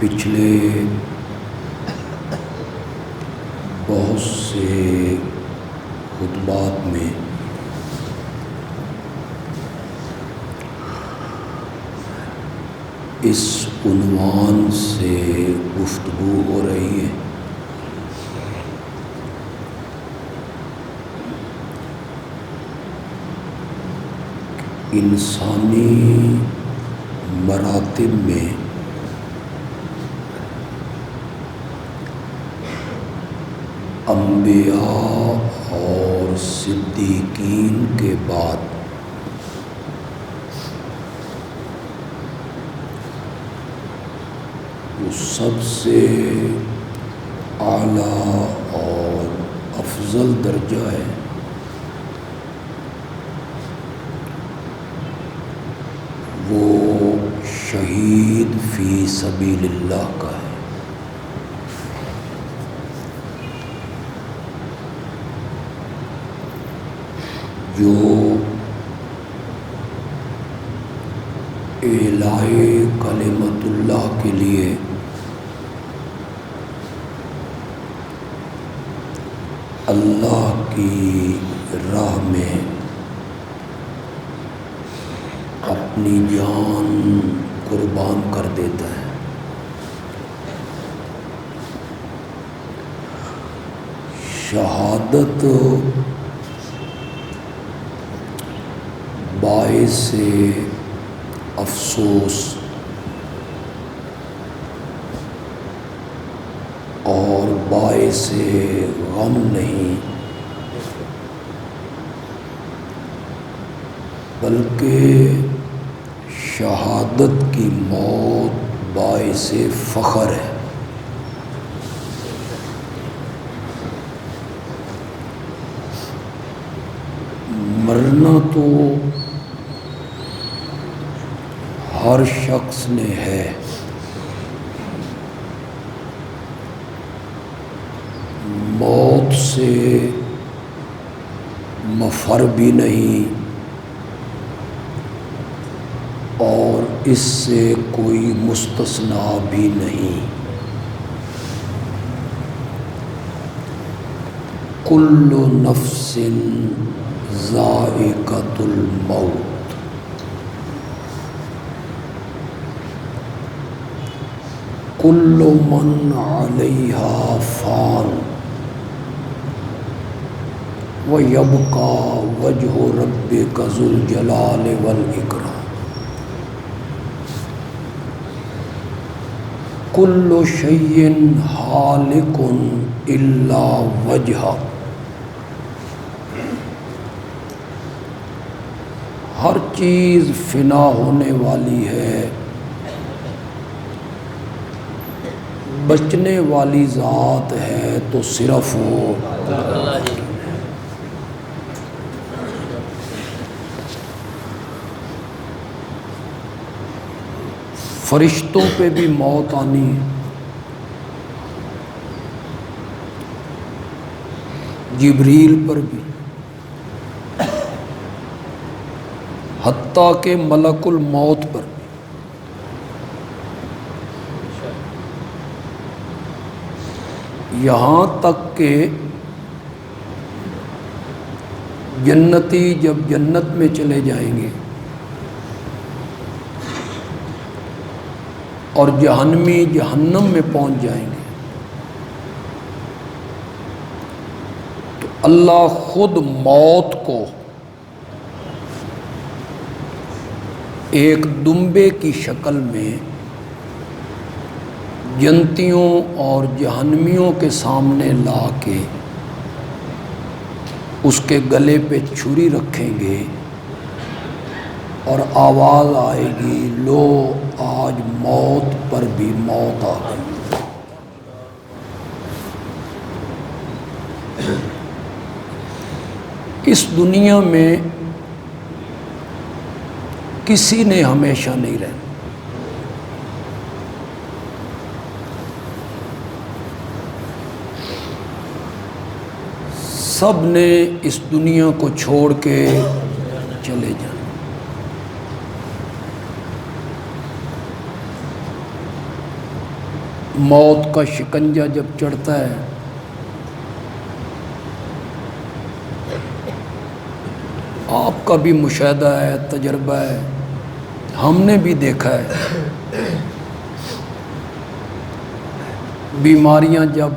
پچھلے بہت سے خطبات میں اس عنوان سے گفتگو ہو رہی ہے انسانی مراتب میں انبیاء اور صدیقین کے بعد جو سب سے اعلیٰ اور افضل درجہ ہے وہ شہید فی سبیل اللہ کا ہے۔ جو اعلاء کلمت اللہ کے لیے اللہ کی راہ میں اپنی جان قربان کر دیتا ہے۔ شہادت باعث افسوس اور باعث غم نہیں بلکہ شہادت کی موت باعث فخر ہے۔ مرنا تو ہر شخص نے ہے، موت سے مفر بھی نہیں اور اس سے کوئی مستثنا بھی نہیں۔ کل نفس ذائقۃ الموت، کل من علیہا فان وَيَبْقَى وَجْهُ رَبِّكَ ذُو الْجَلَالِ وَالْإِكْرَامِ۔ كُلُّ شَيْءٍ هَالِكٌ إِلَّا وَجْهَهُ، ہر چیز فنا ہونے والی ہے، بچنے والی ذات ہے تو صرف وہ اللہ۔ فرشتوں پہ بھی موت آنی، جبریل پر بھی، حتیٰ کہ ملک الموت پر بھی۔ یہاں تک کہ جنتی جب جنت میں چلے جائیں گے اور جہنمی جہنم میں پہنچ جائیں گے تو اللہ خود موت کو ایک دمبے کی شکل میں جنتیوں اور جہنمیوں کے سامنے لا کے اس کے گلے پہ چھری رکھیں گے اور آواز آئے گی، لو آج موت پر بھی موت آ گئی۔ اس دنیا میں کسی نے ہمیشہ نہیں رہنا، سب نے اس دنیا کو چھوڑ کے چلے جانا۔ موت کا شکنجہ جب چڑھتا ہے آپ کا بھی مشاہدہ ہے، تجربہ ہے، ہم نے بھی دیکھا ہے، بیماریاں جب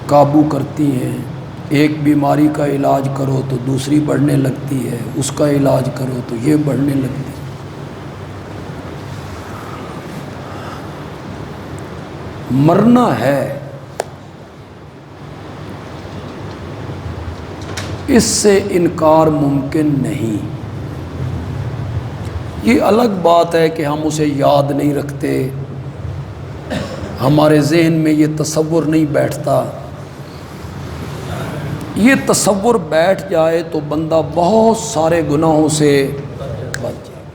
قابو کرتی ہیں، ایک بیماری کا علاج کرو تو دوسری بڑھنے لگتی ہے، اس کا علاج کرو تو یہ بڑھنے لگتی ہے۔ مرنا ہے، اس سے انکار ممکن نہیں۔ یہ الگ بات ہے کہ ہم اسے یاد نہیں رکھتے، ہمارے ذہن میں یہ تصور نہیں بیٹھتا۔ یہ تصور بیٹھ جائے تو بندہ بہت سارے گناہوں سے بچ جائے۔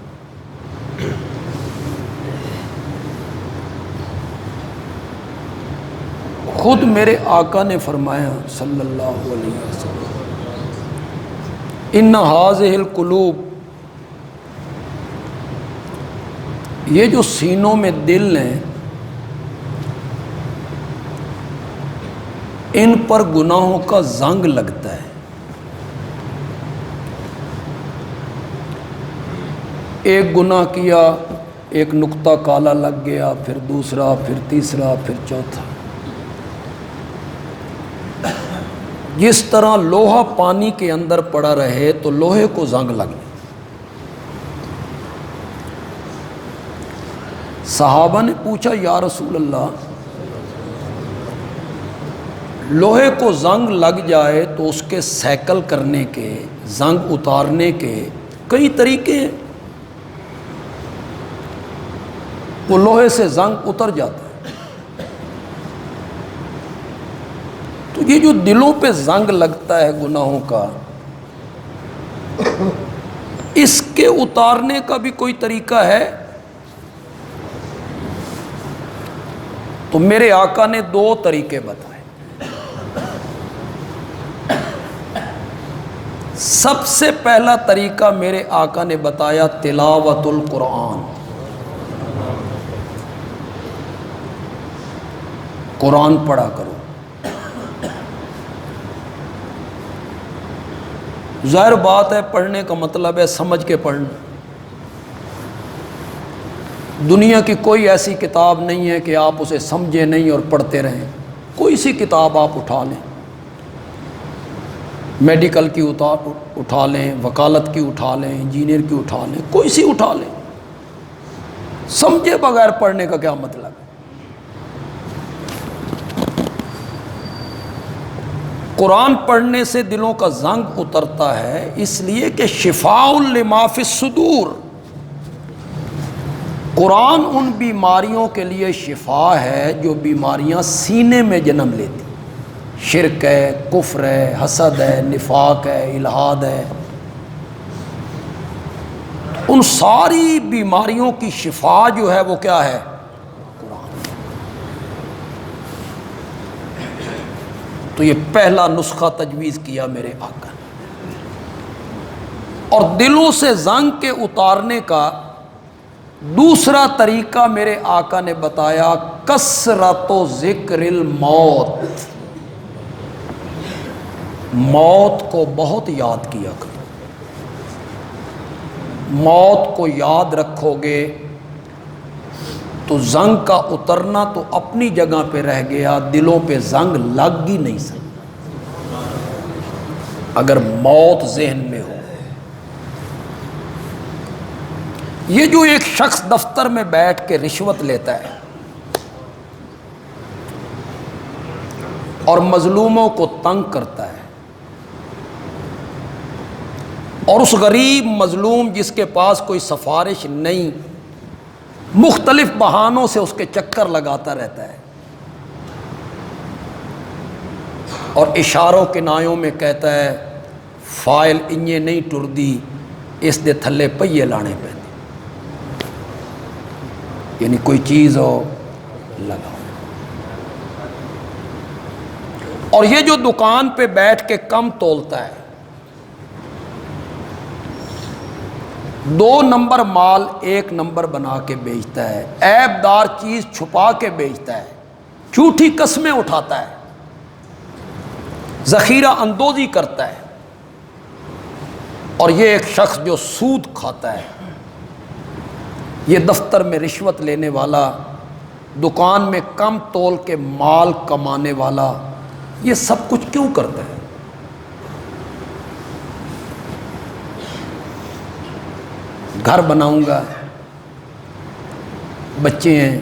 خود میرے آقا نے فرمایا صلی اللہ علیہ وسلم، ان ہذہ القلوب، یہ جو سینوں میں دل ہیں ان پر گناہوں کا زنگ لگتا ہے۔ ایک گناہ کیا، ایک نقطہ کالا لگ گیا، پھر دوسرا، پھر تیسرا، پھر چوتھا۔ جس طرح لوہا پانی کے اندر پڑا رہے تو لوہے کو زنگ لگ جائے۔ صحابہ نے پوچھا یا رسول اللہ، لوہے کو زنگ لگ جائے تو اس کے سیکل کرنے کے، زنگ اتارنے کے کئی طریقے ہیں، وہ لوہے سے زنگ اتر جاتا ہے۔ تو یہ جو دلوں پہ زنگ لگتا ہے گناہوں کا، اس کے اتارنے کا بھی کوئی طریقہ ہے؟ تو میرے آقا نے 2 طریقے بتائے۔ سب سے پہلا طریقہ میرے آقا نے بتایا تلاوت القرآن، قرآن پڑھا کرو۔ ظاہر بات ہے پڑھنے کا مطلب ہے سمجھ کے پڑھنا۔ دنیا کی کوئی ایسی کتاب نہیں ہے کہ آپ اسے سمجھیں نہیں اور پڑھتے رہیں۔ کوئی سی کتاب آپ اٹھا لیں، میڈیکل کی اٹھا لیں، وکالت کی اٹھا لیں، انجینئر کی اٹھا لیں، کوئی سی اٹھا لیں، سمجھے بغیر پڑھنے کا کیا مطلب ہے؟ قرآن پڑھنے سے دلوں کا زنگ اترتا ہے، اس لیے کہ شفاء لما فی الصدور، قرآن ان بیماریوں کے لیے شفا ہے جو بیماریاں سینے میں جنم لیتی، شرک ہے، کفر ہے، حسد ہے، نفاق ہے، الحاد ہے، ان ساری بیماریوں کی شفا جو ہے وہ کیا ہے؟ قرآن۔ تو یہ پہلا نسخہ تجویز کیا میرے آقا نے۔ اور دلوں سے زنگ کے اتارنے کا دوسرا طریقہ میرے آقا نے بتایا کثرت و ذکر الموت، موت کو بہت یاد کیا کرو۔ موت کو یاد رکھو گے تو زنگ کا اترنا تو اپنی جگہ پہ رہ گیا، دلوں پہ زنگ لگ ہی نہیں سکتا اگر موت ذہن میں ہو۔ یہ جو ایک شخص دفتر میں بیٹھ کے رشوت لیتا ہے اور مظلوموں کو تنگ کرتا ہے، اور اس غریب مظلوم جس کے پاس کوئی سفارش نہیں، مختلف بہانوں سے اس کے چکر لگاتا رہتا ہے اور اشاروں کنایوں میں کہتا ہے فائل انجے نہیں ٹردی، اس دے تھلے پہیے لانے پہ، یعنی کوئی چیز ہو لگاؤ۔ اور یہ جو دکان پہ بیٹھ کے کم تولتا ہے، 2 نمبر مال 1 نمبر بنا کے بیچتا ہے، عیب دار چیز چھپا کے بیچتا ہے، جھوٹی قسمیں اٹھاتا ہے، ذخیرہ اندوزی کرتا ہے، اور یہ ایک شخص جو سود کھاتا ہے، یہ دفتر میں رشوت لینے والا، دکان میں کم تول کے مال کمانے والا، یہ سب کچھ کیوں کرتا ہے؟ گھر بناؤں گا، بچے ہیں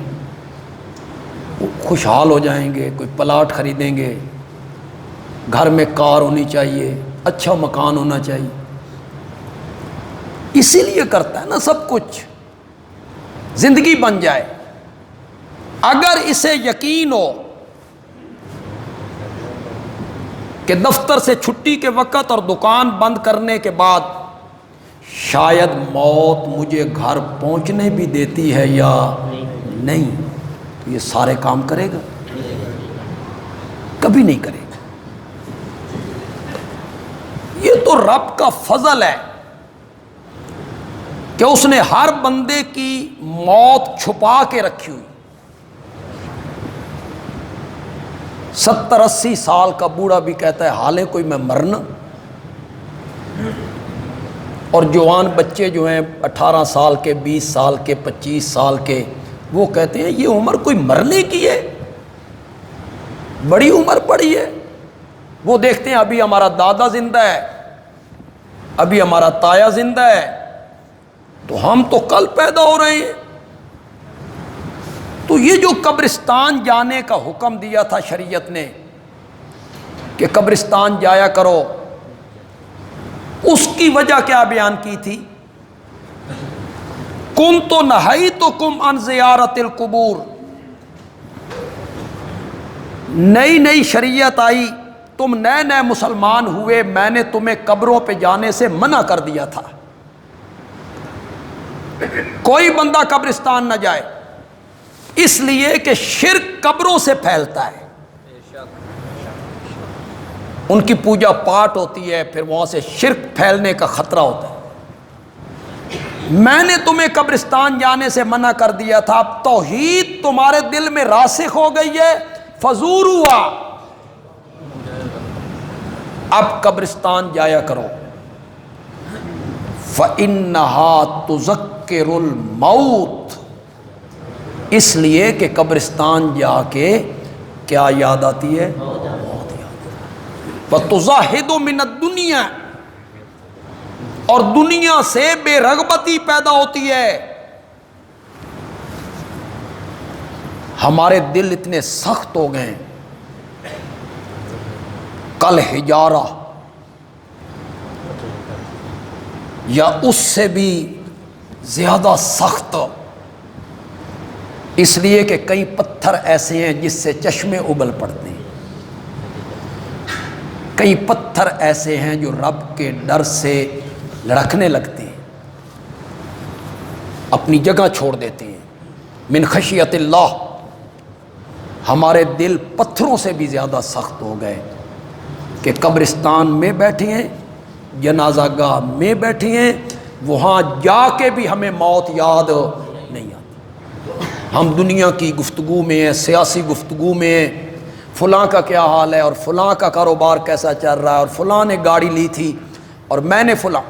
وہ خوشحال ہو جائیں گے، کوئی پلاٹ خریدیں گے، گھر میں کار ہونی چاہیے، اچھا مکان ہونا چاہیے، اسی لیے کرتا ہے نا سب کچھ، زندگی بن جائے۔ اگر اسے یقین ہو کہ دفتر سے چھٹی کے وقت اور دکان بند کرنے کے بعد شاید موت مجھے گھر پہنچنے بھی دیتی ہے یا نہیں، تو یہ سارے کام کرے گا؟ کبھی نہیں کرے گا۔ یہ تو رب کا فضل ہے کہ اس نے ہر بندے کی موت چھپا کے رکھی ہوئی۔ 70-80 سال کا بوڑھا بھی کہتا ہے حالے کوئی میں مرنا، اور جوان بچے جو ہیں 18 سال کے، 20 سال کے، 25 سال کے، وہ کہتے ہیں یہ عمر کوئی مرنے کی ہے، بڑی عمر پڑی ہے۔ وہ دیکھتے ہیں ابھی ہمارا دادا زندہ ہے، ابھی ہمارا تایا زندہ ہے، تو ہم تو کل پیدا ہو رہے ہیں۔ تو یہ جو قبرستان جانے کا حکم دیا تھا شریعت نے کہ قبرستان جایا کرو، اس کی وجہ کیا بیان کی تھی؟ کنت نہیتکم عن زیارت القبور، نئی نئی شریعت آئی، تم نئے نئے مسلمان ہوئے، میں نے تمہیں قبروں پہ جانے سے منع کر دیا تھا، کوئی بندہ قبرستان نہ جائے، اس لیے کہ شرک قبروں سے پھیلتا ہے، ان کی پوجا پاٹ ہوتی ہے، پھر وہاں سے شرک پھیلنے کا خطرہ ہوتا ہے۔ میں نے تمہیں قبرستان جانے سے منع کر دیا تھا، اب توحید تمہارے دل میں راسخ ہو گئی ہے، فزوروا، اب قبرستان جایا کرو۔ فَإِنَّهَا تُذَكِّرُ الْمَوْتِ، اس لیے کہ قبرستان جا کے کیا یاد آتی ہے؟ موت یاد آتی ہے۔ وَتُزَاحِدُ مِنَ الدُّنْيَا، اور دنیا سے بے رغبتی پیدا ہوتی ہے۔ ہمارے دل اتنے سخت ہو گئے، کل حجارہ، یا اس سے بھی زیادہ سخت، اس لیے کہ کئی پتھر ایسے ہیں جس سے چشمے ابل پڑتے ہیں، کئی پتھر ایسے ہیں جو رب کے ڈر سے لڑکھنے لگتے ہیں، اپنی جگہ چھوڑ دیتے ہیں۔ من خشیت اللہ، ہمارے دل پتھروں سے بھی زیادہ سخت ہو گئے کہ قبرستان میں بیٹھے ہیں، جنازہ گاہ میں بیٹھے ہیں، وہاں جا کے بھی ہمیں موت یاد نہیں آتی۔ ہم دنیا کی گفتگو میں ہیں، سیاسی گفتگو میں ہیں، فلاں کا کیا حال ہے، اور فلاں کا کاروبار کیسا چل رہا ہے، اور فلاں نے گاڑی لی تھی، اور میں نے فلاں،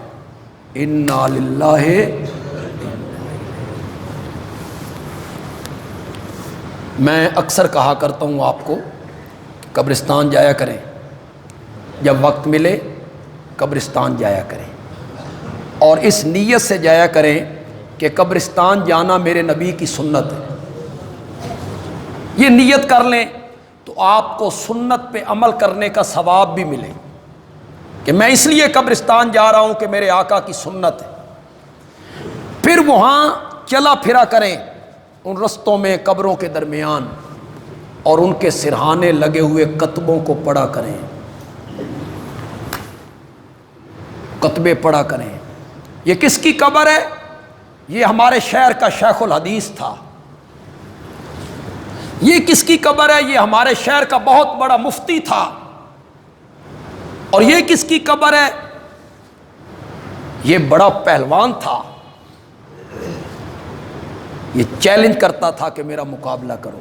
انا للہ۔ میں اکثر کہا کرتا ہوں آپ کو، قبرستان جایا کریں، جب وقت ملے قبرستان جایا کریں، اور اس نیت سے جایا کریں کہ قبرستان جانا میرے نبی کی سنت ہے۔ یہ نیت کر لیں تو آپ کو سنت پہ عمل کرنے کا ثواب بھی ملے کہ میں اس لیے قبرستان جا رہا ہوں کہ میرے آقا کی سنت ہے۔ پھر وہاں چلا پھرا کریں ان رستوں میں، قبروں کے درمیان، اور ان کے سرہانے لگے ہوئے کتبوں کو پڑھا کریں، کتبے پڑھا کریں۔ یہ کس کی قبر ہے؟ یہ ہمارے شہر کا شیخ الحدیث تھا۔ یہ کس کی قبر ہے؟ یہ ہمارے شہر کا بہت بڑا مفتی تھا۔ اور یہ کس کی قبر ہے؟ یہ بڑا پہلوان تھا، یہ چیلنج کرتا تھا کہ میرا مقابلہ کرو.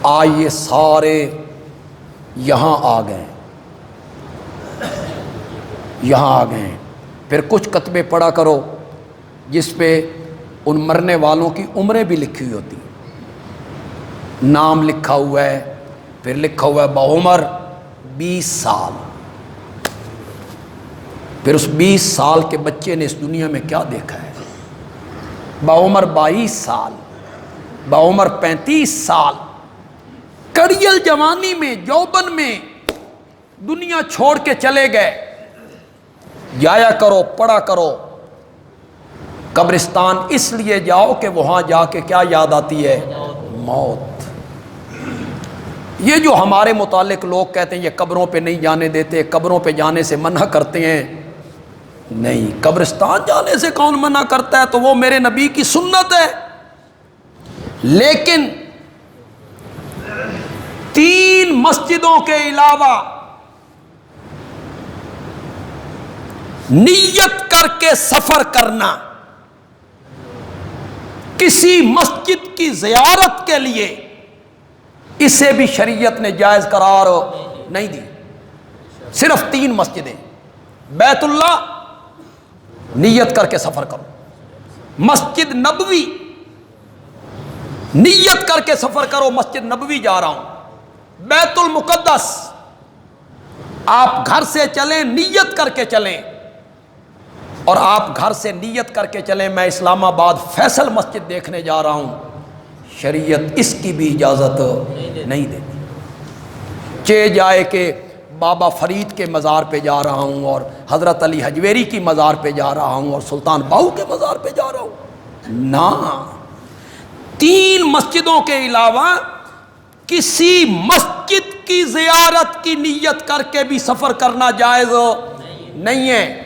آج یہ سارے یہاں آ گئے، یہاں آ گئے. پھر کچھ کتبے پڑھا کرو جس پہ ان مرنے والوں کی عمریں بھی لکھی ہوئی ہوتی، نام لکھا ہوا ہے، پھر لکھا ہوا ہے بعمر 20 سال. پھر اس 20 سال کے بچے نے اس دنیا میں کیا دیکھا ہے؟ بعمر 22 سال، بعمر 35 سال، کڑیل جوانی میں، یوبن میں دنیا چھوڑ کے چلے گئے. جایا کرو، پڑھا کرو. قبرستان اس لیے جاؤ کہ وہاں جا کے کیا یاد آتی ہے؟ موت. یہ جو ہمارے متعلق لوگ کہتے ہیں یہ قبروں پہ نہیں جانے دیتے، قبروں پہ جانے سے منع کرتے ہیں، نہیں، قبرستان جانے سے کون منع کرتا ہے؟ تو وہ میرے نبی کی سنت ہے. لیکن 3 مسجدوں کے علاوہ نیت کر کے سفر کرنا، کسی مسجد کی زیارت کے لیے، اسے بھی شریعت نے جائز قرار نہیں دی. صرف 3 مسجدیں، بیت اللہ نیت کر کے سفر کرو، مسجد نبوی نیت کر کے سفر کرو، مسجد نبوی جا رہا ہوں، بیت المقدس آپ گھر سے چلیں، نیت کر کے چلیں. اور آپ گھر سے نیت کر کے چلیں میں اسلام آباد فیصل مسجد دیکھنے جا رہا ہوں، شریعت اس کی بھی اجازت نہیں دیتی. چہ جائے کہ بابا فرید کے مزار پہ جا رہا ہوں اور حضرت علی حجویری کی مزار پہ جا رہا ہوں اور سلطان باہو کے مزار پہ جا رہا ہوں، نہ. 3 مسجدوں کے علاوہ کسی مسجد کی زیارت کی نیت کر کے بھی سفر کرنا جائز نہیں ہے.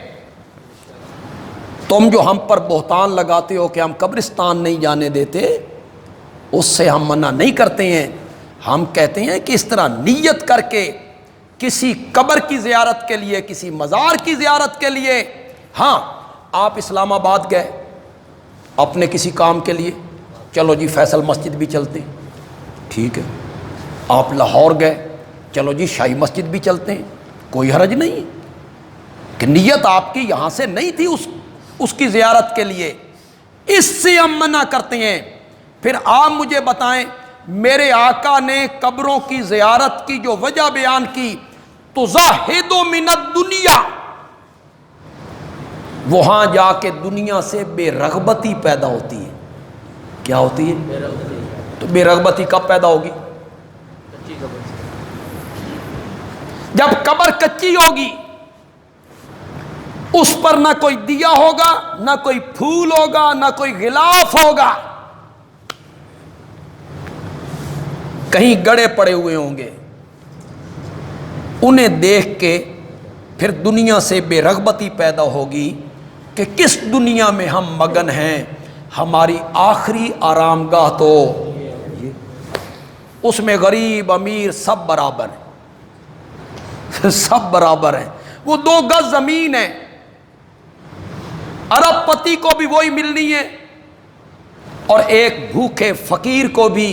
تم جو ہم پر بہتان لگاتے ہو کہ ہم قبرستان نہیں جانے دیتے، اس سے ہم منع نہیں کرتے ہیں. ہم کہتے ہیں کہ اس طرح نیت کر کے کسی قبر کی زیارت کے لیے، کسی مزار کی زیارت کے لیے، ہاں آپ اسلام آباد گئے اپنے کسی کام کے لیے، چلو جی فیصل مسجد بھی چلتے ہیں، ٹھیک ہے. آپ لاہور گئے، چلو جی شاہی مسجد بھی چلتے ہیں، کوئی حرج نہیں کہ نیت آپ کی یہاں سے نہیں تھی اس کی زیارت کے لیے، اس سے ہم منع کرتے ہیں. پھر آپ مجھے بتائیں، میرے آقا نے قبروں کی زیارت کی جو وجہ بیان کی، تو زاہد من الدنیا، وہاں جا کے دنیا سے بے رغبتی پیدا ہوتی ہے. کیا ہوتی ہے؟ تو بے رغبتی کب پیدا ہوگی؟ جب قبر کچی ہوگی، اس پر نہ کوئی دیا ہوگا، نہ کوئی پھول ہوگا، نہ کوئی غلاف ہوگا، کہیں گڑے پڑے ہوئے ہوں گے. انہیں دیکھ کے پھر دنیا سے بے رغبتی پیدا ہوگی کہ کس دنیا میں ہم مگن ہیں، ہماری آخری آرام گاہ تو اس میں غریب امیر سب برابر ہیں، سب برابر ہیں. وہ 2 گز زمین ہے، ارب پتی کو بھی وہی ملنی ہے اور ایک بھوکے فقیر کو بھی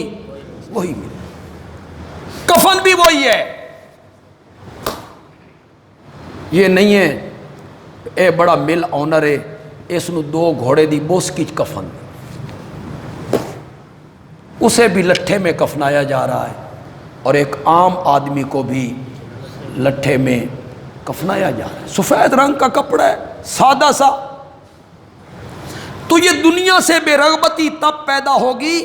وہی ملنی، کفن بھی وہی ہے. یہ نہیں ہے اے بڑا مل آنر ہے، اس نو 2 گھوڑے دی بوس کی کفن، اسے بھی لٹھے میں کفنایا جا رہا ہے اور ایک عام آدمی کو بھی لٹھے میں کفنایا جا رہا ہے. سفید رنگ کا کپڑا ہے، سادہ سا. تو یہ دنیا سے بے رغبتی تب پیدا ہوگی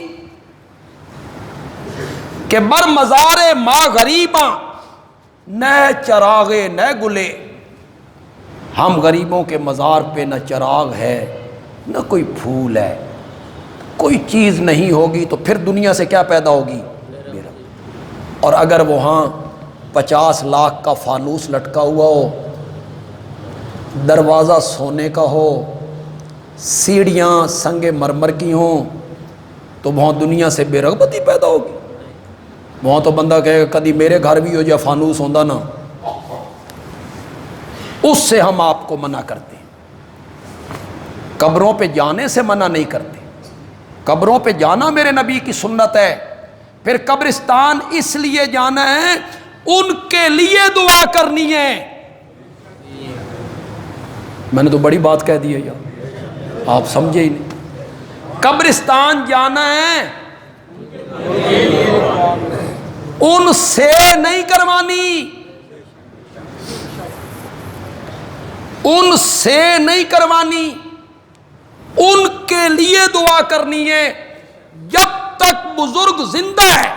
کہ بر مزار ما غریباں نہ چراغے نہ گلے. ہم غریبوں کے مزار پہ نہ چراغ ہے، نہ کوئی پھول ہے، کوئی چیز نہیں ہوگی. تو پھر دنیا سے کیا پیدا ہوگی؟ اور اگر وہاں 50 لاکھ کا فانوس لٹکا ہوا ہو، دروازہ سونے کا ہو، سیڑھیاں سنگ مرمر کی ہوں، تو وہاں دنیا سے بے رغبتی پیدا ہوگی. وہاں تو بندہ کہے گا کدی میرے گھر بھی ہو جائے فانوس ہوندا نا. اس سے ہم آپ کو منع کرتے ہیں. قبروں پہ جانے سے منع نہیں کرتے، قبروں پہ جانا میرے نبی کی سنت ہے۔ پھر قبرستان اس لیے جانا ہے، ان کے لیے دعا کرنی ہے۔ میں نے تو بڑی بات کہہ دی ہے یار، آپ سمجھے ہی نہیں۔ قبرستان جانا ہے، ان سے نہیں کروانی، ان سے نہیں کروانی، ان کے لیے دعا کرنی ہے۔ جب تک بزرگ زندہ ہے،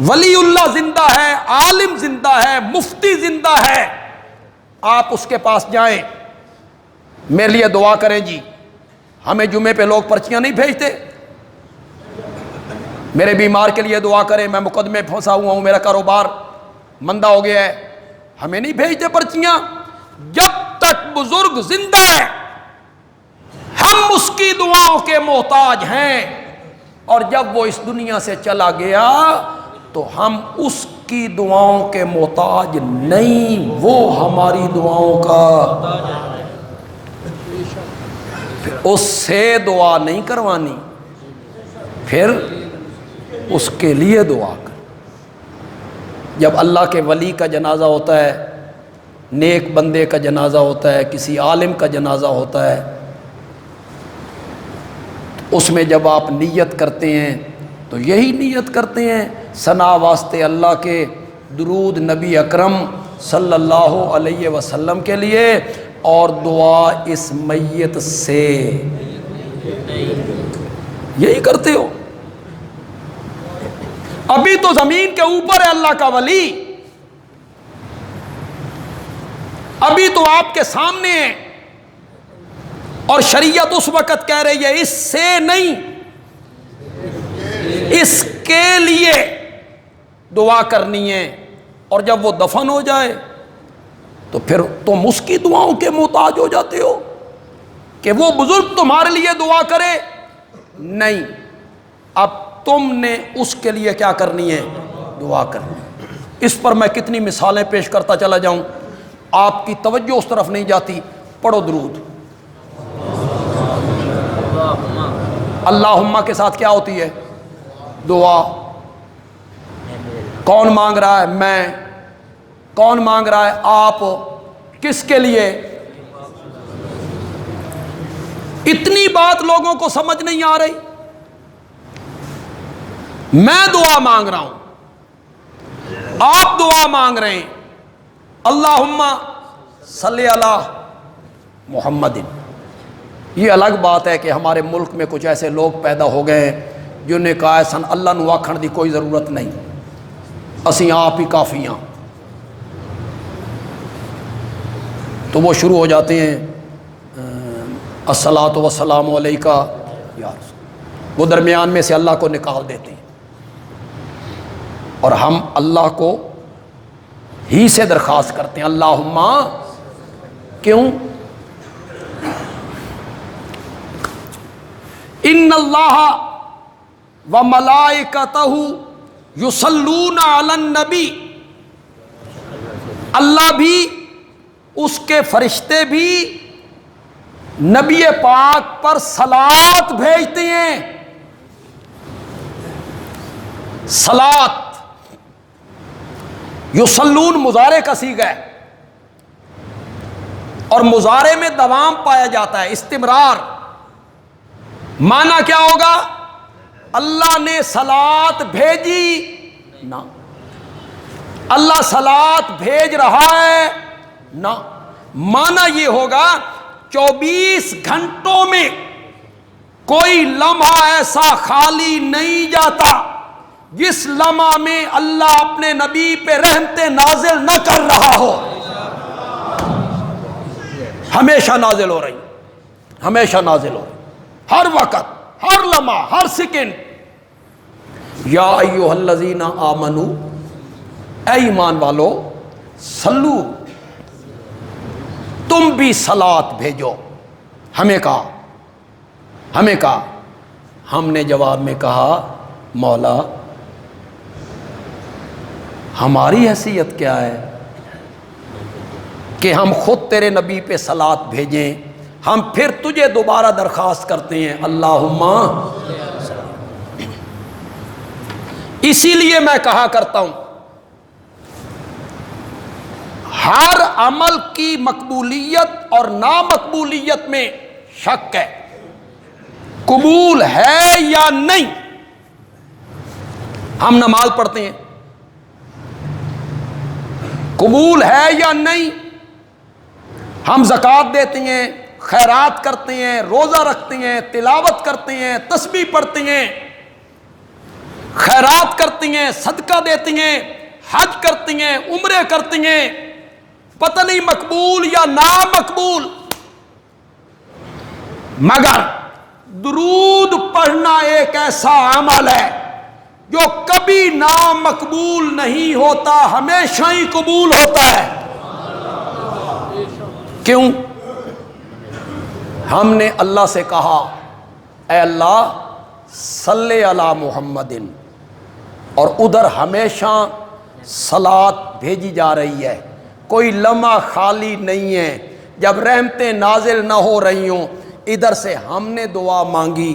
ولی اللہ زندہ ہے، عالم زندہ ہے، مفتی زندہ ہے، آپ اس کے پاس جائیں، میرے لیے دعا کریں جی۔ ہمیں جمعے پہ لوگ پرچیاں نہیں بھیجتے، میرے بیمار کے لیے دعا کریں، میں مقدمے پھنسا ہوا ہوں، میرا کاروبار مندہ ہو گیا ہے، ہمیں نہیں بھیجتے پرچیاں۔ جب تک بزرگ زندہ ہے ہم اس کی دعاؤں کے محتاج ہیں، اور جب وہ اس دنیا سے چلا گیا تو ہم اس کی دعاؤں کے محتاج نہیں، وہ ہماری دعاؤں کا۔ پھر اس سے دعا نہیں کروانی، پھر اس کے لیے دعا کر۔ جب اللہ کے ولی کا جنازہ ہوتا ہے، نیک بندے کا جنازہ ہوتا ہے، کسی عالم کا جنازہ ہوتا ہے، اس میں جب آپ نیت کرتے ہیں تو یہی نیت کرتے ہیں، ثنا واسطے اللہ کے، درود نبی اکرم صلی اللہ علیہ وسلم کے لیے، اور دعا اس میت سے، یہی کرتے ہو۔ ابھی تو زمین کے اوپر ہے اللہ کا ولی، ابھی تو آپ کے سامنے ہے، اور شریعت اس وقت کہہ رہی ہے اس سے نہیں، اس کے لیے دعا کرنی ہے۔ اور جب وہ دفن ہو جائے تو پھر تم اس کی دعاؤں کے محتاج ہو جاتے ہو کہ وہ بزرگ تمہارے لیے دعا کرے، نہیں، اب تم نے اس کے لیے کیا کرنی ہے؟ دعا کرنی ہے۔ اس پر میں کتنی مثالیں پیش کرتا چلا جاؤں، آپ کی توجہ اس طرف نہیں جاتی۔ پڑھو درود۔ اللہم کے ساتھ کیا ہوتی ہے؟ دعا۔ کون مانگ رہا ہے؟ میں۔ کون مانگ رہا ہے؟ آپ۔ کس کے لیے؟ اتنی بات لوگوں کو سمجھ نہیں آ رہی۔ میں دعا مانگ رہا ہوں، آپ دعا مانگ رہے ہیں، اللہم صلی علی محمد۔ یہ الگ بات ہے کہ ہمارے ملک میں کچھ ایسے لوگ پیدا ہو گئے ہیں جنہوں نے کہا ہے سن اللہ نو آکھن دی کوئی ضرورت نہیں، اسی آپ ہی کافی ہاں، تو وہ شروع ہو جاتے ہیں الصلاۃ والسلام علیکہ یا رسول، وہ درمیان میں سے اللہ کو نکال دیتے ہیں، اور ہم اللہ کو ہی سے درخواست کرتے ہیں اللہم۔ کیوں؟ ان اللہ و ملائکتہ یصلون علی النبی، اللہ بھی، اس کے فرشتے بھی نبی پاک پر صلوات بھیجتے ہیں۔ صلوات، یصلون مضارع کا صیغہ ہے، اور مضارع میں دوام پایا جاتا ہے، استمرار۔ معنی کیا ہوگا؟ اللہ نے صلوات بھیجی نہ، اللہ صلوات بھیج رہا ہے نہ، معنی یہ ہوگا 24 گھنٹوں میں کوئی لمحہ ایسا خالی نہیں جاتا جس لمحہ میں اللہ اپنے نبی پہ رحمتیں نازل نہ کر رہا ہو۔ ہمیشہ نازل ہو رہی، ہمیشہ نازل ہو رہی، ہر وقت، ہر لمحہ، ہر سیکنڈ۔ یا ایھا الذین آمنو، اے ایمان والو، صلو، تم بھی صلوات بھیجو۔ ہمیں کہا، ہمیں کہا، ہم نے جواب میں کہا مولا ہماری حیثیت کیا ہے کہ ہم خود تیرے نبی پہ صلوات بھیجیں؟ ہم پھر تجھے دوبارہ درخواست کرتے ہیں اللہم، اسی لیے میں کہا کرتا ہوں ہر عمل کی مقبولیت اور نامقبولیت میں شک ہے، قبول ہے یا نہیں۔ ہم نماز پڑھتے ہیں، قبول ہے یا نہیں؟ ہم زکوٰۃ دیتے ہیں، خیرات کرتے ہیں، روزہ رکھتے ہیں، تلاوت کرتے ہیں، تسبیح پڑھتے ہیں، خیرات کرتے ہیں، صدقہ دیتے ہیں، حج کرتے ہیں، عمرے کرتے ہیں، پتہ نہیں مقبول یا نامقبول، مگر درود پڑھنا ایک ایسا عمل ہے جو کبھی نامقبول نہیں ہوتا، ہمیشہ ہی قبول ہوتا ہے۔ کیوں؟ ہم نے اللہ سے کہا اے اللہ صلی علی محمد، اور ادھر ہمیشہ صلات بھیجی جا رہی ہے، کوئی لمحہ خالی نہیں ہے۔ جب رحمتیں نازل نہ ہو رہی ہوں، ادھر سے ہم نے دعا مانگی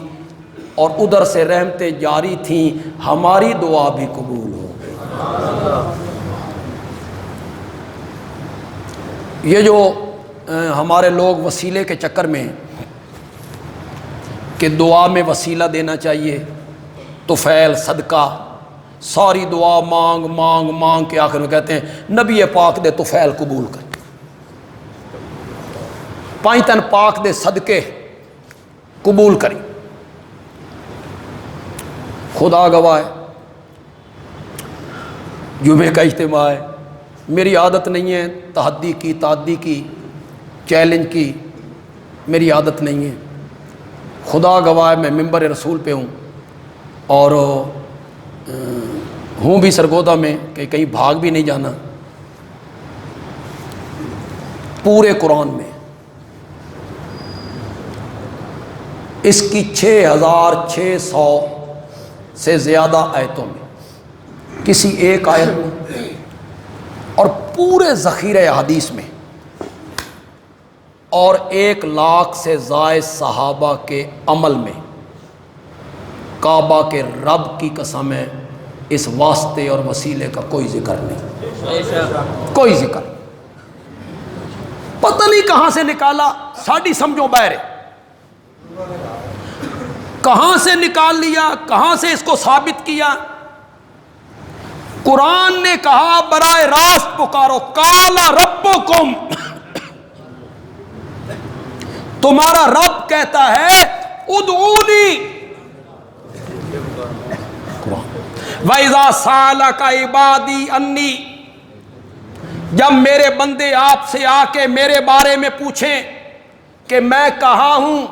اور ادھر سے رحمتیں جاری تھیں، ہماری دعا بھی قبول ہو گئی۔ یہ جو ہمارے لوگ وسیلے کے چکر میں کہ دعا میں وسیلہ دینا چاہیے، طفیل، صدقہ، ساری دعا مانگ مانگ مانگ کے آخر میں کہتے ہیں نبی پاک دے طفیل قبول کر، پائتن پاک دے صدقے قبول کریں۔ خدا گواہ ہے، جمعے کا اجتماع ہے، میری عادت نہیں ہے تحدی کی، تعدی کی، چیلنج کی، میری عادت نہیں ہے۔ خدا گواہ ہے میں ممبر رسول پہ ہوں اور ہوں بھی سرگودا میں کہ کہیں بھاگ بھی نہیں جانا۔ پورے قرآن میں اس کی 6600 سے زیادہ آیتوں میں، کسی ایک آیت میں اور پورے ذخیرہ حدیث میں، اور 1,00,000 سے زائد صحابہ کے عمل میں، کعبہ کے رب کی قسم ہے اس واسطے اور وسیلے کا کوئی ذکر نہیں، کوئی ذکر۔ پتہ نہیں کہاں سے نکالا، ساڑی سمجھو باہر ہے، کہاں سے نکال لیا، کہاں سے اس کو ثابت کیا۔ قرآن نے کہا براہ راست پکارو، قال ربکم، تمہارا رب کہتا ہے ادعونی۔ وَإِذَا سَأَلَكَ عِبَادِي أَنِّي، جب میرے بندے آپ سے آ کے میرے بارے میں پوچھیں کہ میں کہاں ہوں،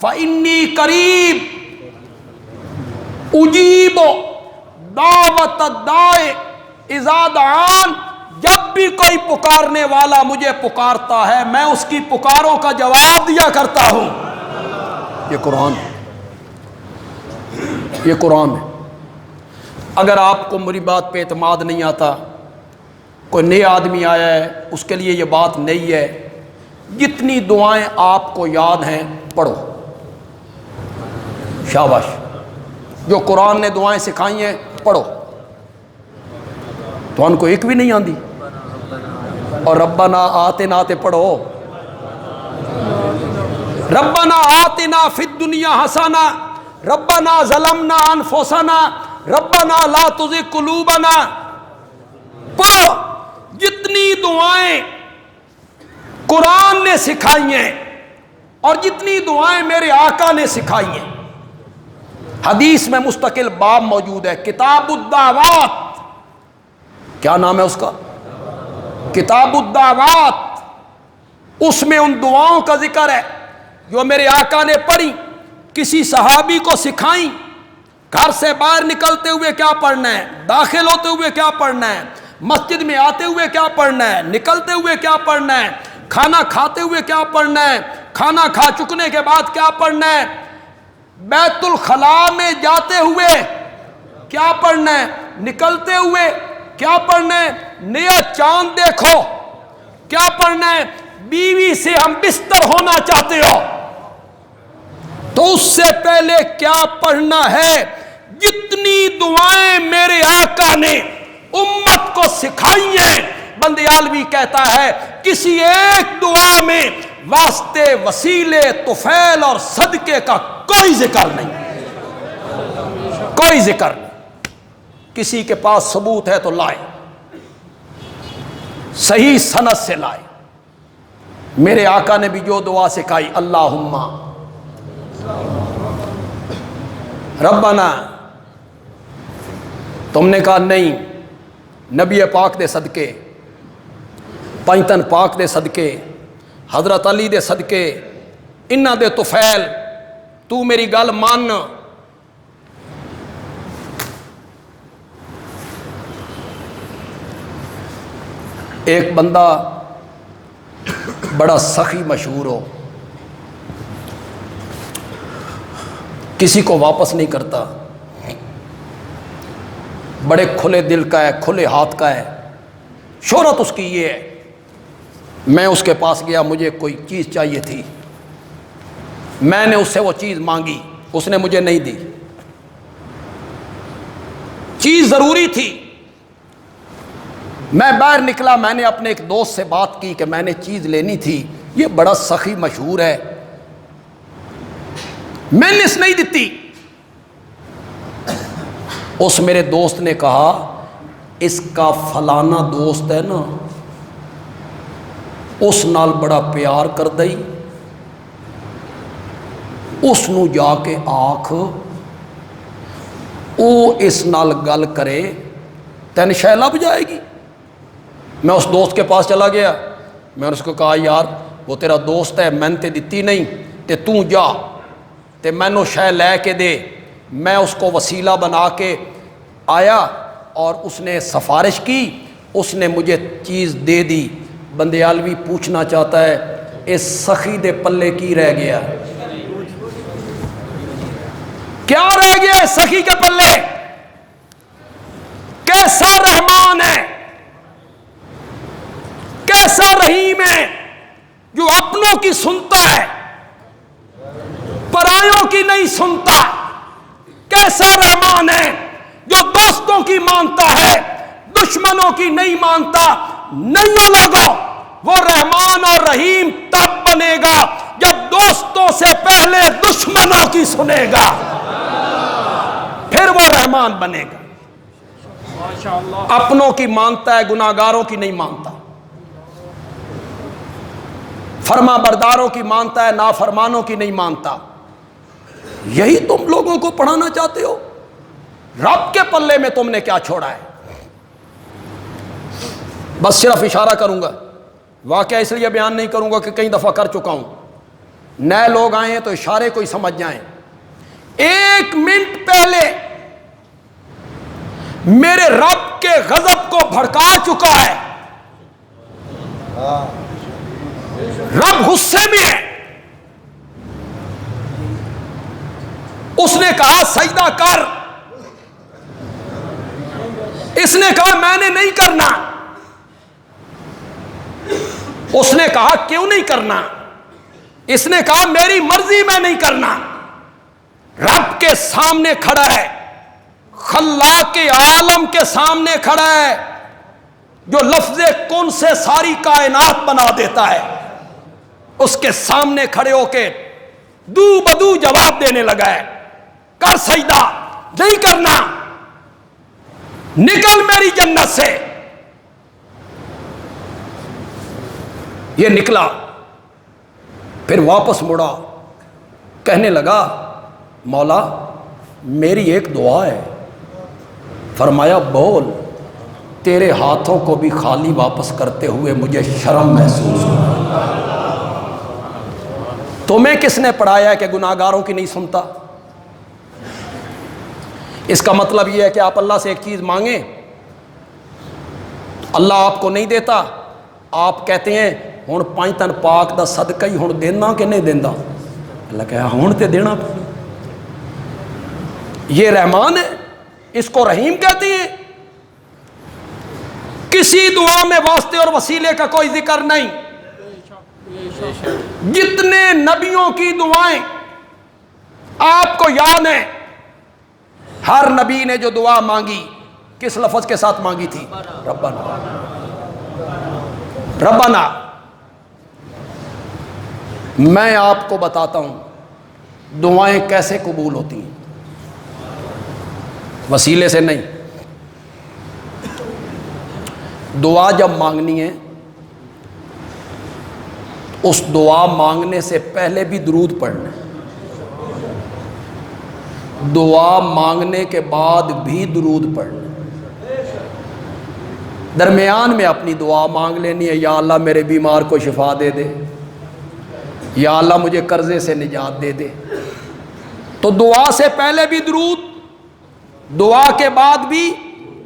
فَإِنِّي قَرِيب اجیب دعوت الداعِ اذا دعان، جب بھی کوئی پکارنے والا مجھے پکارتا ہے میں اس کی پکاروں کا جواب دیا کرتا ہوں۔ یہ قرآن ہے، یہ قرآن ہے۔ اگر آپ کو میری بات پہ اعتماد نہیں آتا، کوئی نیا آدمی آیا ہے، اس کے لیے یہ بات نئی ہے، جتنی دعائیں آپ کو یاد ہیں پڑھو، شاباش۔ جو قرآن نے دعائیں سکھائی ہیں پڑھو، تو ان کو ایک بھی نہیں آندی، اور ربنا آتنا تے پڑھو، ربنا آتنا فی الدنیا حسنہ، ربنا ظلمنا انفسنا، ربنا لا تزغ قلوبنا، پڑھو۔ جتنی دعائیں قرآن نے سکھائی ہیں اور جتنی دعائیں میرے آقا نے سکھائی ہیں، حدیث میں مستقل باب موجود ہے، کتاب الدعوات، کیا نام ہے اس کا؟ کتاب الدعوات۔ اس میں ان دعاؤں کا ذکر ہے جو میرے آقا نے پڑھی، کسی صحابی کو سکھائیں، گھر سے باہر نکلتے ہوئے کیا پڑھنا ہے، داخل ہوتے ہوئے کیا پڑھنا ہے، مسجد میں آتے ہوئے کیا پڑھنا ہے، نکلتے ہوئے کیا پڑھنا ہے، کھانا کھاتے ہوئے کیا پڑھنا ہے، کھانا کھا چکنے کے بعد کیا پڑھنا ہے، بیت الخلاء میں جاتے ہوئے کیا پڑھنا ہے، نکلتے ہوئے کیا پڑھنا ہے، نیا چاند دیکھو کیا پڑھنا ہے، بیوی سے ہم بستر ہونا چاہتے ہو تو اس سے پہلے کیا پڑھنا ہے؟ جتنی دعائیں میرے آقا نے امت کو سکھائی ہیں، بندیالوی کہتا ہے کسی ایک دعا میں واسطے، وسیلے، طفیل اور صدقے کا کوئی ذکر نہیں، کوئی ذکر نہیں۔ کسی کے پاس ثبوت ہے تو لائے، صحیح سند سے لائے۔ میرے آقا نے بھی جو دعا سکھائی، اللہم ربنا، تم نے کہا نہیں، نبی پاک دے صدقے، پنجتن پاک دے صدقے، حضرت علی دے صدقے، انہاں دے طفیل، تو میری گل مان۔ ایک بندہ بڑا سخی مشہور ہو، کسی کو واپس نہیں کرتا، بڑے کھلے دل کا ہے، کھلے ہاتھ کا ہے، شہرت اس کی یہ ہے۔ میں اس کے پاس گیا، مجھے کوئی چیز چاہیے تھی، میں نے اس سے وہ چیز مانگی، اس نے مجھے نہیں دی، چیز ضروری تھی۔ میں باہر نکلا، میں نے اپنے ایک دوست سے بات کی کہ میں نے چیز لینی تھی، یہ بڑا سخی مشہور ہے، میں نے اس نہیں دیتی۔ اس میرے دوست نے کہا اس کا فلانا دوست ہے نا، اس نال بڑا پیار کر دئی، اس نو جا کے آکھ او اس نال گل کرے، تین شے لب جائے گی۔ میں اس دوست کے پاس چلا گیا، میں نے اس کو کہا یار وہ تیرا دوست ہے، میں نے تے دتی نہیں، تے تو جا تے میں نو شے لے کے دے۔ میں اس کو وسیلہ بنا کے آیا اور اس نے سفارش کی، اس نے مجھے چیز دے دی۔ بندیالوی پوچھنا چاہتا ہے اس سخی دے پلے کی رہ گیا؟ کیا رہ گیا سخی کے پلے؟ کیسا رحمان ہے، کیسا رحیم ہے، جو اپنوں کی سنتا ہے، پرایوں کی نہیں سنتا۔ کیسا رحمان ہے جو دوستوں کی مانتا ہے، دشمنوں کی نہیں مانتا۔ نہیں ہو لوگوں، وہ رحمان اور رحیم تب بنے گا جب دوستوں سے پہلے دشمنوں کی سنے گا، پھر وہ رحمان بنے گا۔ اپنوں کی مانتا ہے، گناہگاروں کی نہیں مانتا، فرما برداروں کی مانتا ہے، نافرمانوں کی نہیں مانتا۔ یہی تم لوگوں کو پڑھانا چاہتے ہو؟ رب کے پلے میں تم نے کیا چھوڑا ہے؟ بس صرف اشارہ کروں گا، واقعہ اس لیے بیان نہیں کروں گا کہ کئی دفعہ کر چکا ہوں، نئے لوگ آئے ہیں تو اشارے کو ہی سمجھ جائیں۔ 1 منٹ پہلے میرے رب کے غضب کو بھڑکا چکا ہے، رب غصے میں ہے۔ اس نے کہا سجدہ کر، اس نے کہا میں نے نہیں کرنا، اس نے کہا کیوں نہیں کرنا، اس نے کہا میری مرضی میں نہیں کرنا۔ رب کے سامنے کھڑا ہے، خلاق عالم کے سامنے کھڑا ہے، جو لفظ کن سے ساری کائنات بنا دیتا ہے، اس کے سامنے کھڑے ہو کے دو بدو جواب دینے لگا ہے، کر سجدہ، نہیں کرنا، نکل میری جنت سے۔ یہ نکلا، پھر واپس مڑا، کہنے لگا مولا میری ایک دعا ہے۔ فرمایا بول، تیرے ہاتھوں کو بھی خالی واپس کرتے ہوئے مجھے شرم محسوس ہوا۔ تمہیں کس نے پڑھایا کہ گناہگاروں کی نہیں سنتا؟ اس کا مطلب یہ ہے کہ آپ اللہ سے ایک چیز مانگیں، اللہ آپ کو نہیں دیتا، آپ کہتے ہیں ہن 5 تن پاک دا صدقہ ہی ہن دینا کہ نہیں دینا؟ اللہ کہا ہن تے دینا۔ یہ رحمان ہے، اس کو رحیم کہتے ہیں۔ کسی دعا میں واسطے اور وسیلے کا کوئی ذکر نہیں، جتنے نبیوں کی دعائیں آپ کو یاد ہیں، ہر نبی نے جو دعا مانگی کس لفظ کے ساتھ مانگی تھی؟ ربنا ربنا۔ میں آپ کو بتاتا ہوں دعائیں کیسے قبول ہوتی ہیں، وسیلے سے نہیں۔ دعا جب مانگنی ہے، اس دعا مانگنے سے پہلے بھی درود پڑھنا ہے، دعا مانگنے کے بعد بھی درود پڑھنا ہے، درمیان میں اپنی دعا مانگ لینی ہے، یا اللہ میرے بیمار کو شفا دے دے، یا اللہ مجھے قرضے سے نجات دے دے۔ تو دعا سے پہلے بھی درود، دعا کے بعد بھی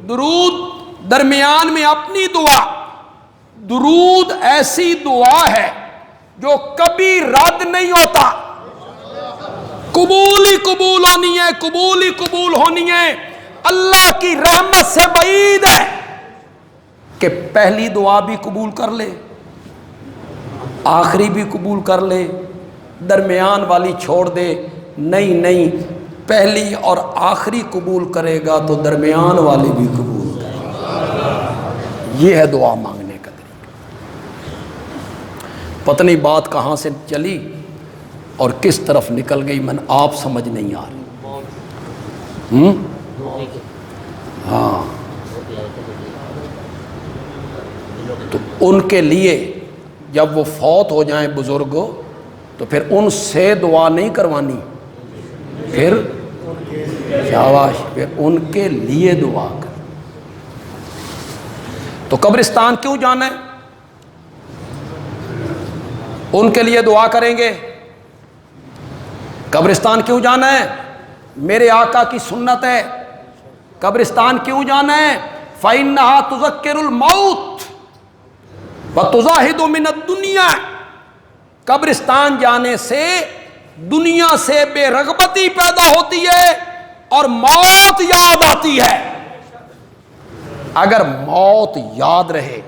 درود، درمیان میں اپنی دعا۔ درود ایسی دعا ہے جو کبھی رد نہیں ہوتا، قبول ہی قبول ہونی ہے، قبول ہی قبول ہونی ہے۔ اللہ کی رحمت سے بعید ہے کہ پہلی دعا بھی قبول کر لے، آخری بھی قبول کر لے، درمیان والی چھوڑ دے۔ نہیں نہیں، پہلی اور آخری قبول کرے گا تو درمیان والی بھی قبول کرے گا۔ یہ ہے دعا مانگنے کا طریقہ۔ پتہ نہیں بات کہاں سے چلی اور کس طرف نکل گئی، من آپ سمجھ نہیں آ رہی۔ ہاں، تو ان کے لیے جب وہ فوت ہو جائیں بزرگوں تو پھر ان سے دعا نہیں کروانی، پھر شاباش، پھر ان کے لیے دعا کر۔ تو قبرستان کیوں جانا ہے؟ ان کے لیے دعا کریں گے۔ قبرستان کیوں جانا ہے؟ میرے آقا کی سنت ہے۔ قبرستان کیوں جانا ہے؟ فَإِنَّهَا تُذَكِّرُ الْمَوْتِ وَتُزَاحِدُ مِنَ الدُّنْيَا۔ قبرستان جانے سے دنیا سے بے رغبتی پیدا ہوتی ہے اور موت یاد آتی ہے۔ اگر موت یاد رہے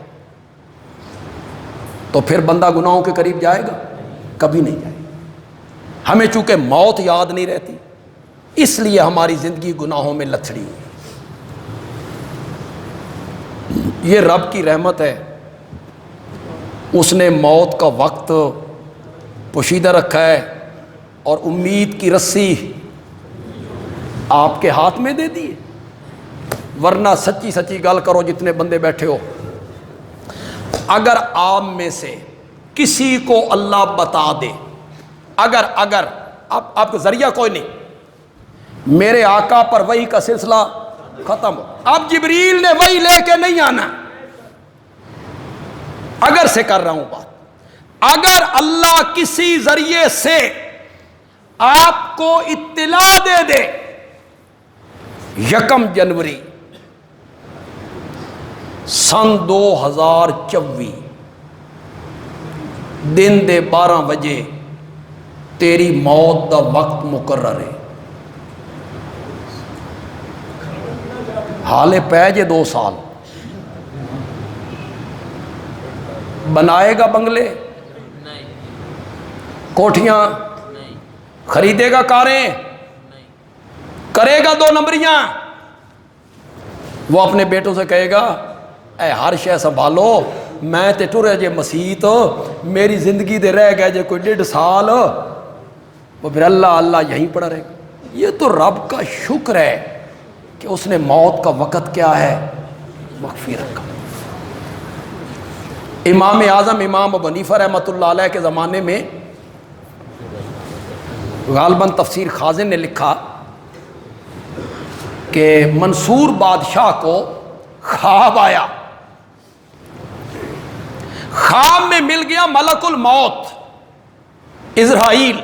تو پھر بندہ گناہوں کے قریب جائے گا؟ کبھی نہیں جائے گا۔ ہمیں چونکہ موت یاد نہیں رہتی، اس لیے ہماری زندگی گناہوں میں لتھڑی ہوئی۔ یہ رب کی رحمت ہے، اس نے موت کا وقت پوشیدہ رکھا ہے اور امید کی رسی آپ کے ہاتھ میں دے دی ہے۔ ورنہ سچی سچی گل کرو جتنے بندے بیٹھے ہو، اگر آپ میں سے کسی کو اللہ بتا دے، اگر اب آپ کا ذریعہ کوئی نہیں، میرے آقا پر وحی کا سلسلہ ختم ہو، اب جبریل نے وحی لے کے نہیں آنا، اگر سے کر رہا ہوں بات، اگر اللہ کسی ذریعے سے آپ کو اطلاع دے دے 1 جنوری سن 2024 دن دے 12 بجے تیری موت دا وقت مقرر ہے، حالے پہ جے 2 سال، بنائے گا بنگلے، کوٹھیاں، خریدے گا کاریں، کرے گا 2 نمبریاں، وہ اپنے بیٹوں سے کہے گا اے ہر شے سنبھالو، میں تے ٹرے جے مسیت، میری زندگی دے رہ گئے جے کوئی 1.5 سال، وہ پھر اللہ اللہ یہیں پڑا رہے گا۔ یہ تو رب کا شکر ہے کہ اس نے موت کا وقت کیا ہے مخفی رکھا۔ امام اعظم امام ابو حنیفہ رحمۃ اللہ علیہ کے زمانے میں غالباً تفسیر خازن نے لکھا کہ منصور بادشاہ کو خواب آیا، خواب میں مل گیا ملک الموت عزرائیل۔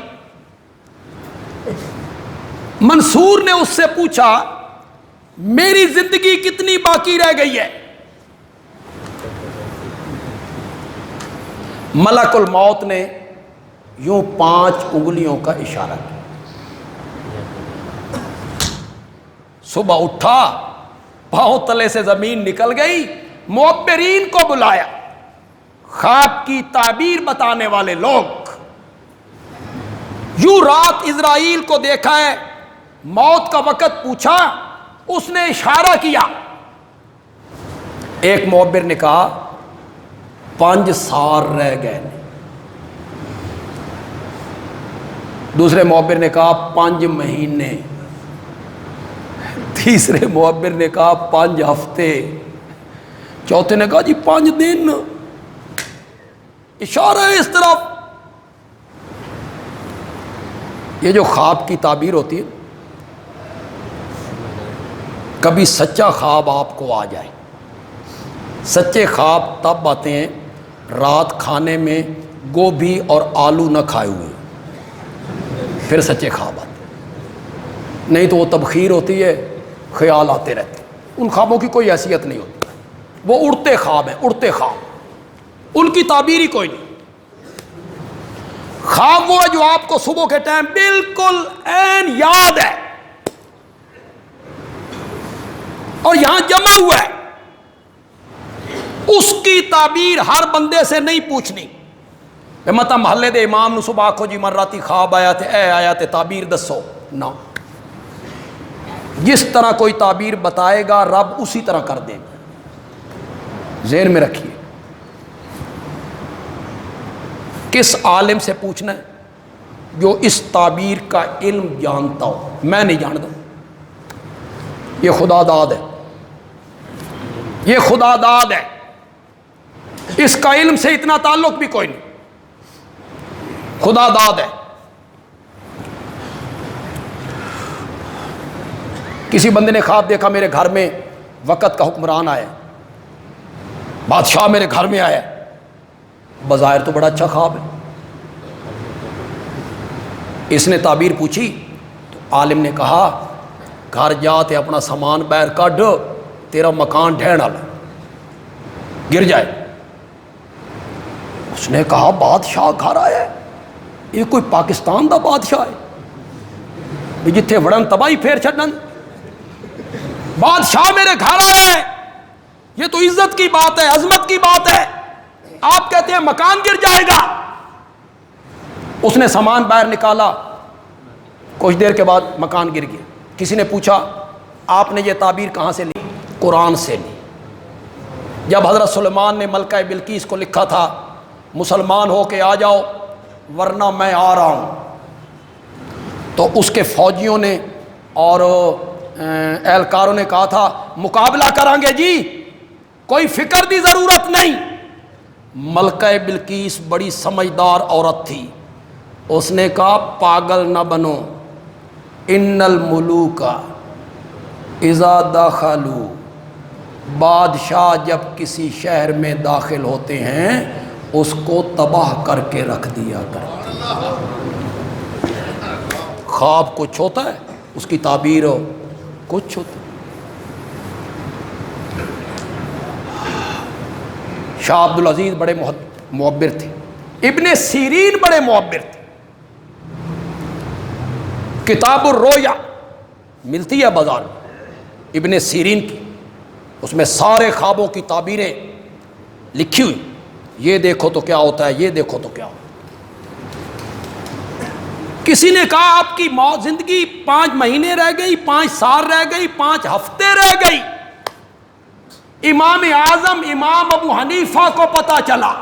منصور نے اس سے پوچھا میری زندگی کتنی باقی رہ گئی ہے؟ ملک الموت نے یوں 5 انگلیوں کا اشارہ کیا۔ صبح اٹھا، پاؤں تلے سے زمین نکل گئی، معبرین کو بلایا، خواب کی تعبیر بتانے والے لوگ، یوں رات اسرائیل کو دیکھا ہے، موت کا وقت پوچھا، اس نے اشارہ کیا، ایک معبر نے کہا 5 سال رہ گئے، دوسرے معبر نے کہا 5 مہینے، تیسرے معبر نے کہا 5 ہفتے، چوتھے نے کہا جی 5 دن، اشارہ ہے اس طرف۔ یہ جو خواب کی تعبیر ہوتی ہے، کبھی سچا خواب آپ کو آ جائے، سچے خواب تب آتے ہیں رات کھانے میں گوبھی اور آلو نہ کھائے ہوئے، پھر سچے خواب آتے ہیں، نہیں تو وہ تبخیر ہوتی ہے، خیال آتے رہتے ہیں، ان خوابوں کی کوئی حیثیت نہیں ہوتی، وہ اڑتے خواب ہیں، اڑتے خواب، ان کی تعبیر ہی کوئی نہیں۔ خواب وہ ہے جو آپ کو صبح کے ٹائم بالکل عین یاد ہے اور یہاں جمع ہوا ہے، اس کی تعبیر ہر بندے سے نہیں پوچھنی۔ متا محلے دے امام نو صبح آکھو جی من راتی خواب آیا تھے، اے آیا تے تعبیر دسو، نہ، جس طرح کوئی تعبیر بتائے گا رب اسی طرح کر دے گا، ذہن میں رکھیے۔ کس عالم سے پوچھنا ہے؟ جو اس تعبیر کا علم جانتا ہو، میں نہیں جانتا، یہ خدا داد ہے، یہ خدا داد ہے، اس کا علم سے اتنا تعلق بھی کوئی نہیں، خدا داد ہے۔ کسی بندے نے خواب دیکھا میرے گھر میں وقت کا حکمران آیا، بادشاہ میرے گھر میں آیا، بظاہر تو بڑا اچھا خواب ہے، اس نے تعبیر پوچھی تو عالم نے کہا گھر جا تے اپنا سامان باہر کڈ، تیرا مکان ڈھہن والا گر جائے۔ اس نے کہا بادشاہ گھر آیا ہے، یہ کوئی پاکستان دا بادشاہ ہے بھی جتھے وڑن تباہی پھیر چھڈن؟ بادشاہ میرے گھر آیا ہے، یہ تو عزت کی بات ہے، عظمت کی بات ہے، آپ کہتے ہیں مکان گر جائے گا۔ اس نے سامان باہر نکالا، کچھ دیر کے بعد مکان گر گیا۔ کسی نے پوچھا آپ نے یہ تعبیر کہاں سے لی؟ قرآن سے لی۔ جب حضرت سلیمان نے ملکہ بلقیس کو لکھا تھا مسلمان ہو کے آ جاؤ ورنہ میں آ رہا ہوں، تو اس کے فوجیوں نے اور اہلکاروں نے کہا تھا مقابلہ کریں گے جی، کوئی فکر دی ضرورت نہیں۔ ملکہ بلقیس بڑی سمجھدار عورت تھی، اس نے کہا پاگل نہ بنو، ان الملوک اذا دخلوا، بادشاہ جب کسی شہر میں داخل ہوتے ہیں اس کو تباہ کر کے رکھ دیا کرتے ہیں۔ خواب کچھ ہوتا ہے، اس کی تعبیر کچھ ہوتا ہے۔ شاہ عبد العزیز بڑے معبر تھے، ابن سیرین بڑے معبر تھے۔ کتاب الرؤیا ملتی ہے بازار میں ابن سیرین کی، اس میں سارے خوابوں کی تعبیریں لکھی ہوئی، یہ دیکھو تو کیا ہوتا ہے، یہ دیکھو تو کیا ہوتا ہے۔ کسی نے کہا آپ کی موت زندگی 5 مہینے رہ گئی، 5 سال رہ گئی، 5 ہفتے رہ گئی۔ امام اعظم امام ابو حنیفہ کو پتا چلا،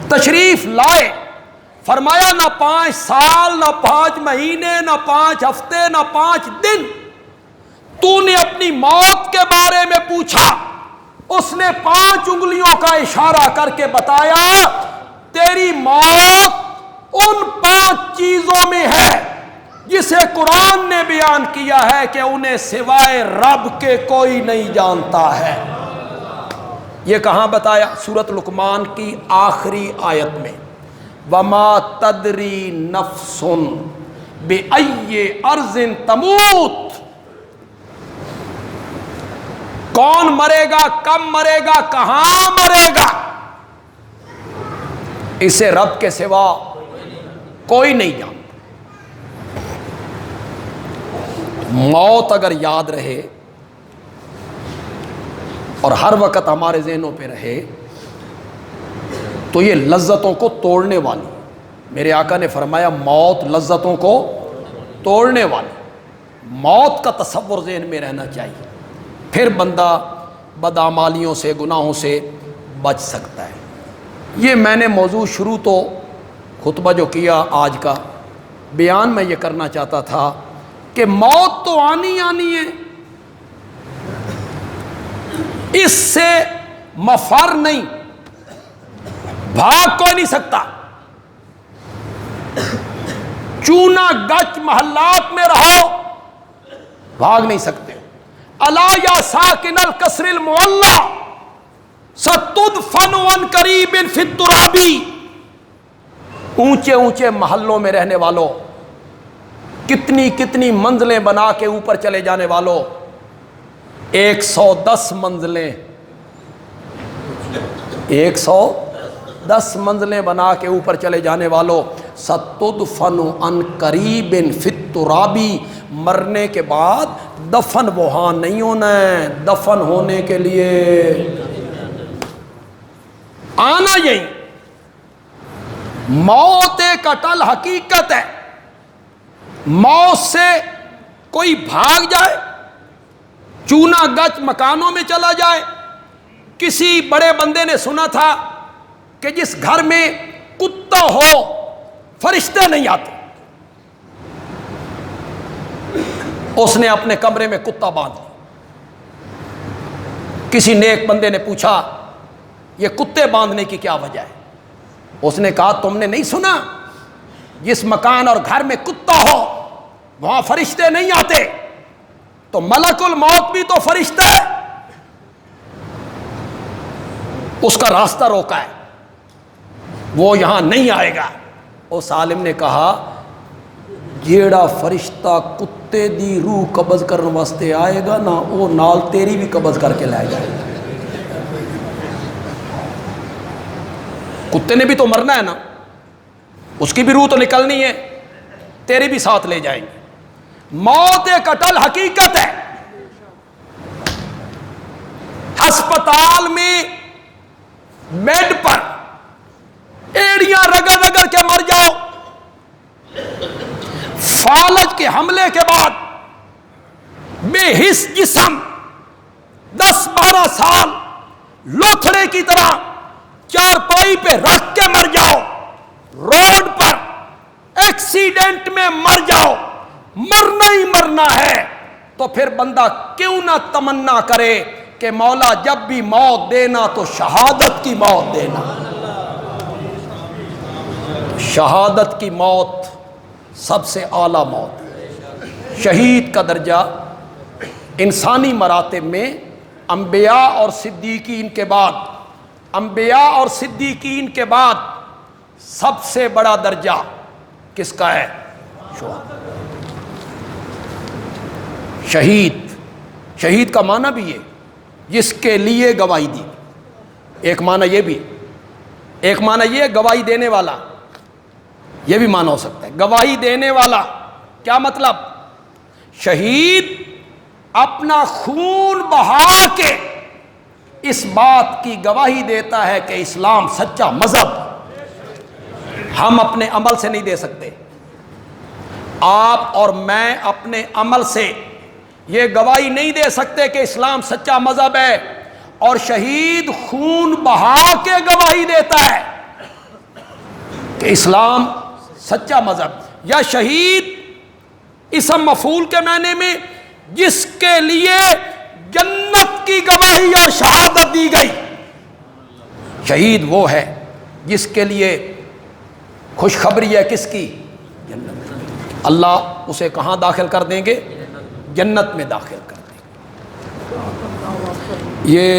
تشریف لائے، فرمایا نہ 5 سال، نہ 5 مہینے، نہ 5 ہفتے، نہ 5 دن، تو نے اپنی موت کے بارے میں پوچھا، اس نے 5 انگلیوں کا اشارہ کر کے بتایا تیری موت ان 5 چیزوں میں ہے جسے قرآن نے بیان کیا ہے کہ انہیں سوائے رب کے کوئی نہیں جانتا ہے۔ یہ کہاں بتایا؟ سورۃ لقمان کی آخری آیت میں، وَمَا تَدْرِي نَفْسٌ بِأَيِّ أَرْضٍ تَمُوتُ، کون مرے گا، کب مرے گا، کہاں مرے گا، اسے رب کے سوا کوئی نہیں جانتا۔ موت اگر یاد رہے اور ہر وقت ہمارے ذہنوں پہ رہے تو یہ لذتوں کو توڑنے والی، میرے آقا نے فرمایا موت لذتوں کو توڑنے والی، موت کا تصور ذہن میں رہنا چاہیے، پھر بندہ بدعمالیوں سے گناہوں سے بچ سکتا ہے۔ یہ میں نے موضوع شروع تو خطبہ جو کیا آج کا بیان میں یہ کرنا چاہتا تھا کہ موت تو آنی آنی ہے، اس سے مفر نہیں، بھاگ کوئی نہیں سکتا۔ چونا گچ محلات میں رہو، بھاگ نہیں سکتے۔ الا یا ساکن القصر المعلی ستدفن عن قریب فی التراب، اونچے اونچے محلوں میں رہنے والوں، کتنی کتنی منزلیں بنا کے اوپر چلے جانے والوں، 110 منزلیں، 110 منزلیں بنا کے اوپر چلے جانے والوں، ستدفن عن قریب فی التراب، مرنے کے بعد دفن وہاں نہیں ہونا ہے، دفن ہونے کے لیے آنا یہی۔ موت ایک اٹل حقیقت ہے، موت سے کوئی بھاگ جائے، چونا گچ مکانوں میں چلا جائے۔ کسی بڑے بندے نے سنا تھا کہ جس گھر میں کتا ہو فرشتے نہیں آتے، اس نے اپنے کمرے میں کتا باندھ لیا۔ کسی نیک بندے نے پوچھا یہ کتے باندھنے کی کیا وجہ ہے؟ اس نے کہا تم نے نہیں سنا جس مکان اور گھر میں کتا ہو وہاں فرشتے نہیں آتے، تو ملک الموت بھی تو فرشتہ ہے، اس کا راستہ روکا ہے، وہ یہاں نہیں آئے گا۔ اس عالم نے کہا جیڑا فرشتہ کتے دی روح قبض کرنے واسطے آئے گا نا، وہ نال تیری بھی قبض کر کے لائے جائے گا۔ کتے نے بھی تو مرنا ہے نا، اس کی بھی روح تو نکلنی ہے، تیری بھی ساتھ لے جائیں گے۔ موت ایک اٹل حقیقت ہے۔ ہسپتال میں بیڈ پر ایڑیاں رگڑ رگڑ کے مر جاؤ، فالج کے حملے کے بعد بے حس جسم 10-12 سال لوتھڑے کی طرح چارپائی پہ رکھ کے مر جاؤ، روڈ پر ایکسیڈنٹ میں مر جاؤ، مرنا ہی مرنا ہے، تو پھر بندہ کیوں نہ تمنا کرے کہ مولا جب بھی موت دینا تو شہادت کی موت دینا۔ شہادت کی موت سب سے اعلیٰ موت، شہید کا درجہ انسانی مراتب میں انبیاء اور صدیقین کے بعد، انبیاء اور صدیقین کے بعد سب سے بڑا درجہ کس کا ہے؟ شہید۔ شہید کا معنی بھی یہ جس کے لیے گواہی دی، ایک معنی یہ بھی، ایک معنی یہ گواہی دینے والا، یہ بھی معنی ہو سکتا ہے گواہی دینے والا۔ کیا مطلب؟ شہید اپنا خون بہا کے اس بات کی گواہی دیتا ہے کہ اسلام سچا مذہب، ہم اپنے عمل سے نہیں دے سکتے، آپ اور میں اپنے عمل سے یہ گواہی نہیں دے سکتے کہ اسلام سچا مذہب ہے، اور شہید خون بہا کے گواہی دیتا ہے کہ اسلام سچا مذہب۔ یا شہید اسم مفعول کے معنی میں جس کے لیے جنت کی گواہی اور شہادت دی گئی، شہید وہ ہے جس کے لیے خوشخبری ہے کس کی؟ جنت۔ اللہ اسے کہاں داخل کر دیں گے؟ جنت میں داخل کر دیں گے۔ یہ